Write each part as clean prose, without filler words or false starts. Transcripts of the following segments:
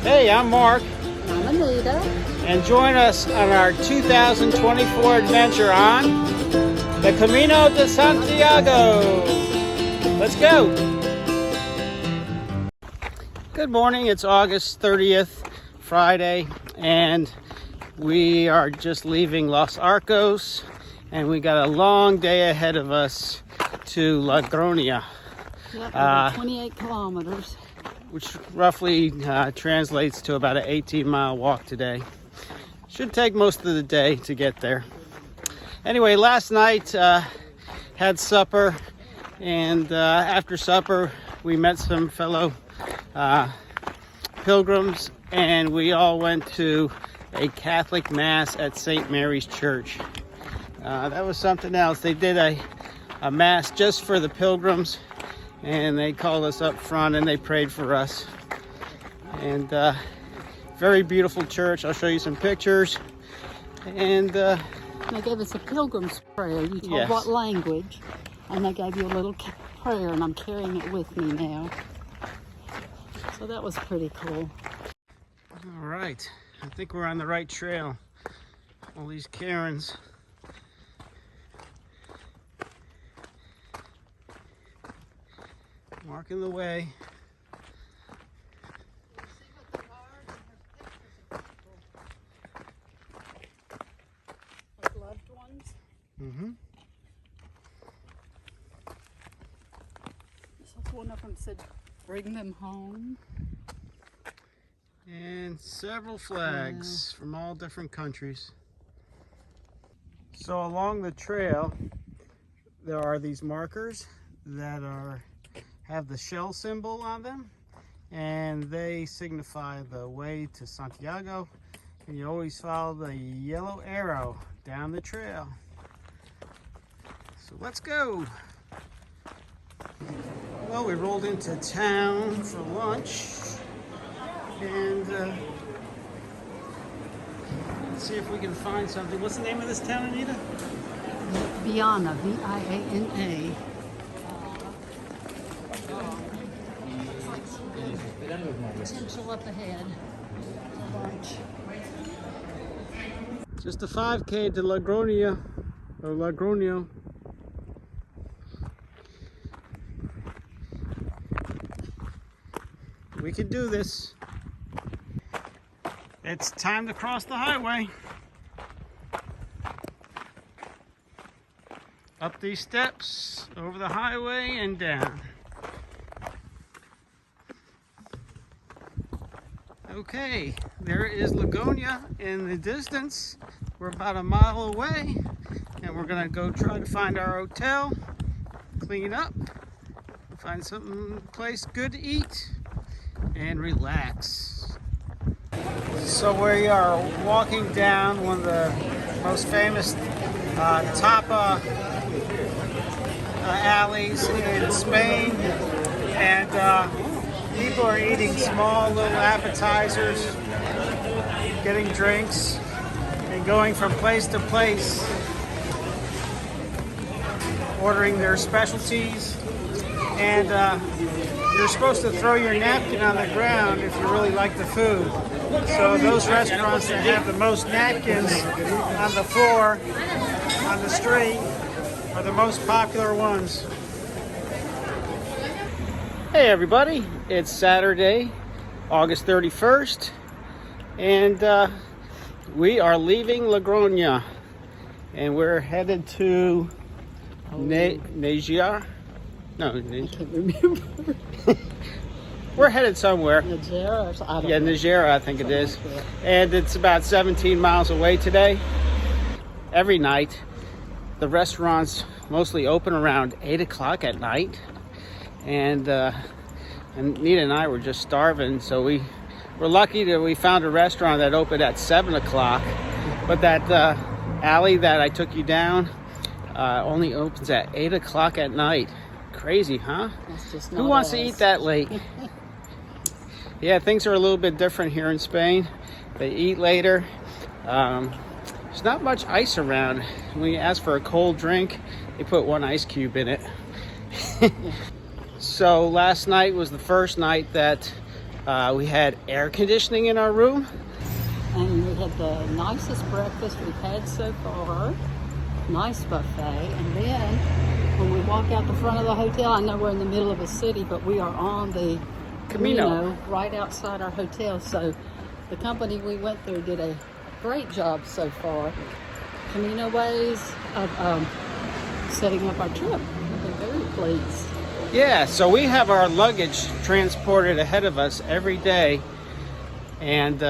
Hey, I'm Mark, I'm Anita. and join us on our 2024 adventure on the Camino de Santiago. Let's go. Good morning. It's August 30th, Friday, and we are just leaving Los Arcos, and we got a long day ahead of us to Logroño. Yep, over 28 kilometers. Which roughly translates to about an 18-mile walk today. Should take most of the day to get there. Anyway, last night had supper, and after supper we met some fellow pilgrims, and we all went to a Catholic Mass at St. Mary's Church. That was something else. They did a Mass just for the pilgrims, and they called us up front and they prayed for us. And very beautiful church. I'll show you some pictures. And they gave us a pilgrim's prayer. You told yes. what language, and they gave you a little prayer, and I'm carrying it with me now. So that was pretty cool. All right, I think we're on the right trail. All these cairns. Marking the way. Like loved ones. Mm-hmm. So one of them said, "Bring them home." And several flags from all different countries. So along the trail, there are these markers that have the shell symbol on them, and they signify the way to Santiago, and you always follow the yellow arrow down the trail. So let's go. Well, we rolled into town for lunch, and let's see if we can find something. What's the name of this town, Anita? Viana, V-I-A-N-A. Potential up ahead. Lunch. Just a 5K to Logroño, or Logroño. We can do this. It's time to cross the highway. Up these steps, over the highway, and down. Okay, there is Logroño in the distance. We're about a mile away, and we're gonna go try to find our hotel, clean up, find some place good to eat, and relax. So we are walking down one of the most famous tapa alleys in Spain, and people are eating small little appetizers, getting drinks, and going from place to place, ordering their specialties. And you're supposed to throw your napkin on the ground if you really like the food. So those restaurants that have the most napkins on the floor, on the street, are the most popular ones. Hey everybody, it's Saturday, August 31st, and we are leaving Logroño, and we're headed to Najar. No, I can't remember. we're headed somewhere. Najar, I don't Yeah, know. Najar, I think it is. Something like And it's about 17 miles away today. Every night, the restaurants mostly open around 8 o'clock at night. And Nita and I were just starving, so we were lucky that we found a restaurant that opened at 7 o'clock. But that alley that I took you down only opens at 8 o'clock at night. Crazy, huh? That's just Who not wants to us. eat that late? Yeah, things are a little bit different here in Spain. They eat later. There's not much ice around. When you ask for a cold drink, they put one ice cube in it. So last night was the first night that We had air conditioning in our room. And we had the nicest breakfast we've had so far. Nice buffet. And then when we walk out the front of the hotel, I know we're in the middle of a city, but we are on the Camino right outside our hotel. So the company we went through did a great job so far. Camino ways of setting up our trip. We're very pleased. Yeah, so we have our luggage transported ahead of us every day. And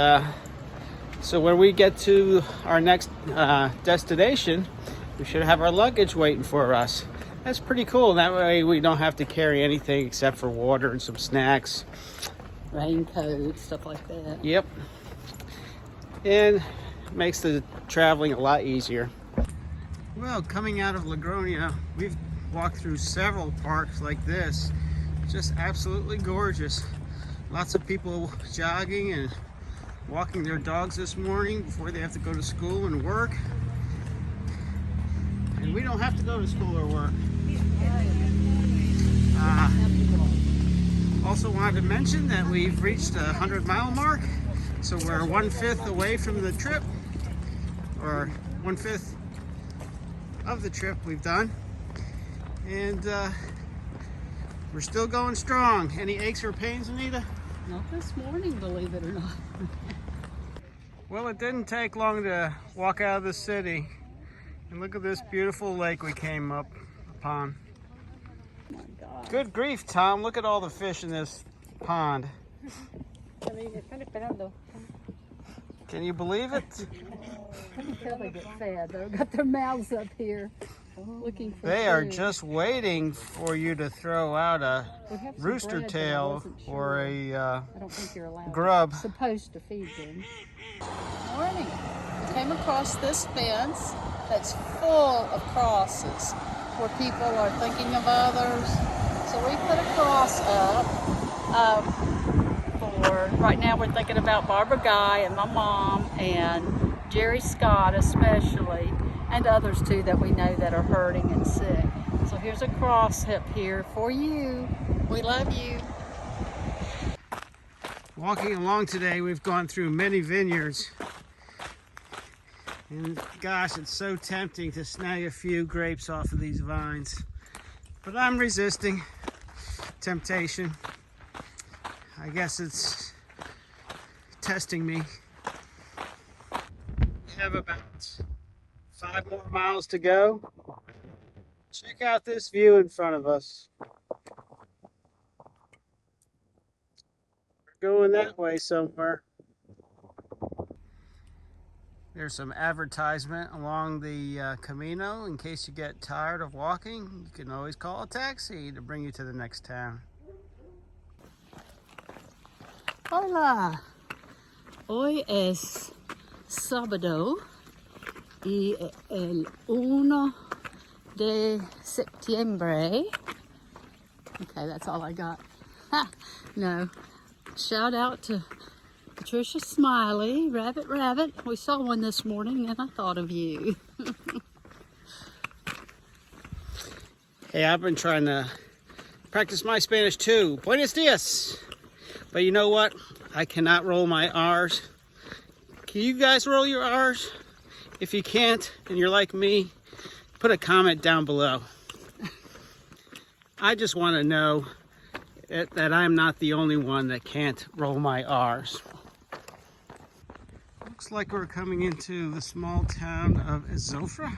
so when we get to our next destination, we should have our luggage waiting for us. That's pretty cool. That way we don't have to carry anything except for water and some snacks. Raincoat, stuff like that. Yep. And it makes the traveling a lot easier. Well, coming out of Logroño, we've walked through several parks like this. Just absolutely gorgeous. Lots of people jogging and walking their dogs this morning before they have to go to school and work. And we don't have to go to school or work. Also wanted to mention that we've reached a 100-mile mark. So we're 1/5 away from the trip, or 1/5 of the trip we've done. And we're still going strong. Any aches or pains, Anita? Not this morning, believe it or not. Well, it didn't take long to walk out of the city. And look at this beautiful lake we came up upon. Oh my God. Good grief, Tom. Look at all the fish in this pond. Can you believe it? I can tell they get fed. They've got their mouths up here looking for They food. are just waiting for you to throw out a We have some rooster bread, but I tail wasn't or sure. a I don't think you're allowed. grub. Supposed to feed them. Morning. We came across this fence that's full of crosses where people are thinking of others. So we put a cross up for, right now we're thinking about Barbara Guy and my mom and Jerry Scott especially, and others too that we know that are hurting and sick. So here's a cross up here for you. We love you. Walking along today, we've gone through many vineyards. And gosh, it's so tempting to snag a few grapes off of these vines. But I'm resisting temptation. I guess it's testing me. We have about 5 more miles to go. Check out this view in front of us. We're going that way somewhere. There's some advertisement along the Camino. In case you get tired of walking, you can always call a taxi to bring you to the next town. Hola. Hoy es sábado y el 1 de septiembre. Okay, that's all I got. Ha! No. Shout out to Patricia Smiley, Rabbit. We saw one this morning and I thought of you. Hey, I've been trying to practice my Spanish too. Buenos dias. But you know what? I cannot roll my R's. Can you guys roll your R's? If you can't and you're like me, put a comment down below. I just want to know that I'm not the only one that can't roll my R's. Looks like we're coming into the small town of Izofra.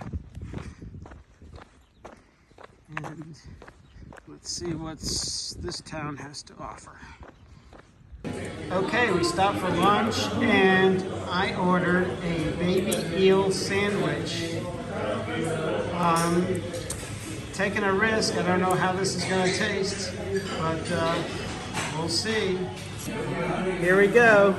And let's see what this town has to offer. Okay, we stopped for lunch and I ordered a baby eel sandwich. Taking a risk. I don't know how this is going to taste, but we'll see. Here we go.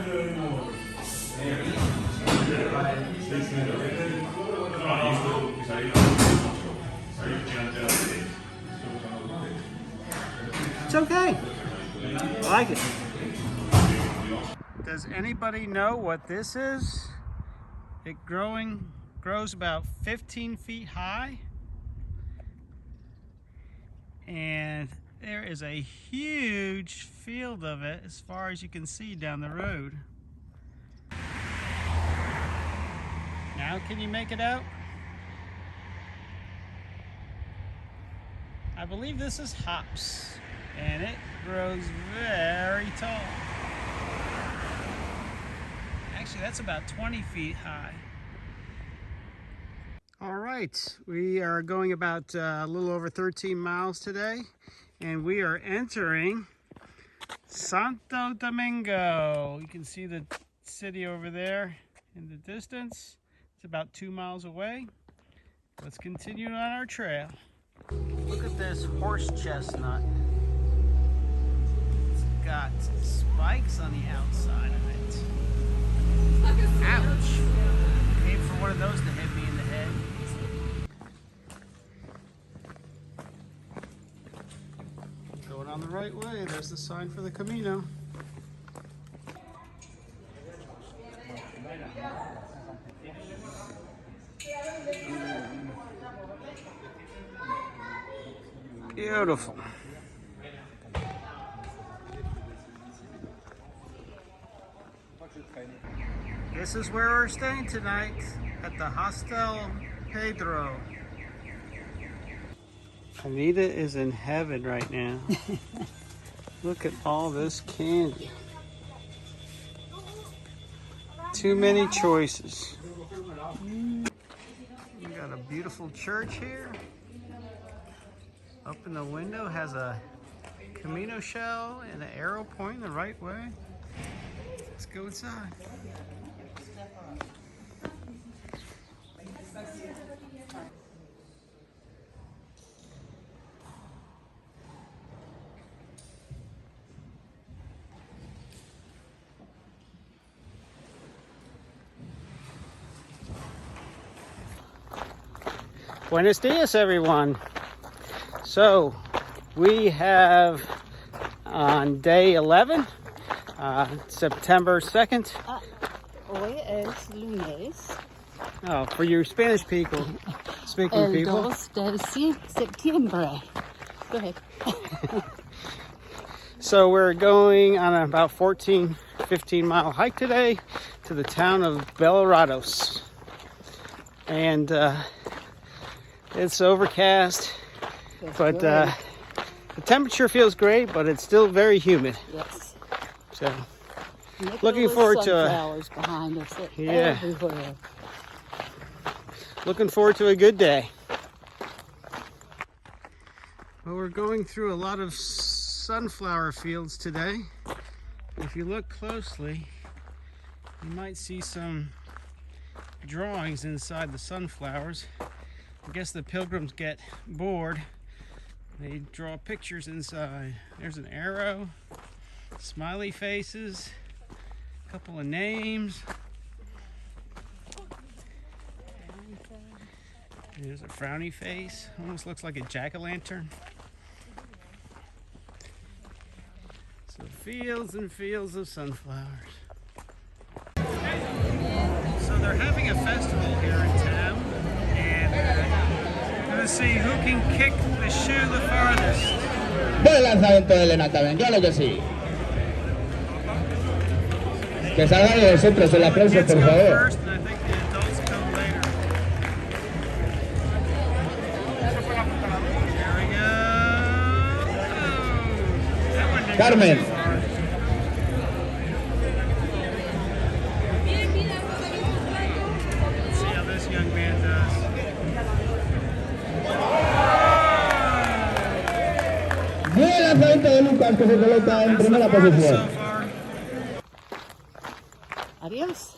It's okay. I like it. Does anybody know what this is? It grows about 15 feet high. And There is a huge field of it as far as you can see down the road. Now can you make it out? I believe this is hops, and it grows very tall. Actually, that's about 20 feet high. All right, we are going about a little over 13 miles today, and we are entering Santo Domingo. You can see the city over there in the distance. It's about 2 miles away. Let's continue on our trail. Look at this horse chestnut. It's got spikes on the outside of it. Ouch! Aim for one of those to hit me in the head. Going on the right way. There's the sign for the Camino. Beautiful. This is where we're staying tonight, at the Hostel Pedro. Anita is in heaven right now. Look at all this candy. Too many choices. We got a beautiful church here. Up in the window has a Camino shell and an arrow pointing the right way. Let's go inside. Buenos dias, everyone. So we have on day 11, September 2nd. Hoy es lunes. Oh, for you Spanish people, speaking El people. 2 de septiembre. Go ahead. So we're going on about 15 mile hike today to the town of Bellorados. And it's overcast, but the temperature feels great, but it's still very humid. Yes. So looking forward to sunflowers behind us everywhere. Looking forward to a good day. Well, we're going through a lot of sunflower fields today. If you look closely, you might see some drawings inside the sunflowers. I guess the pilgrims get bored. They draw pictures inside. There's an arrow, smiley faces, a couple of names. There's a frowny face. Almost looks like a jack-o'-lantern. So fields and fields of sunflowers. So they're having a festival here in town, and we're going to see who can kick the shoe the farthest. Buen lanzamiento de Elena también, claro que sí. Que salga de nosotros el aplauso, por favor. First, and I think the adults come later. There we go. Oh, that one didn't go Carmen. too far. Let's see how this young man does. Buen lanzamiento de Lucas, que se coloca en primera That's the farthest posición. so far. Adios.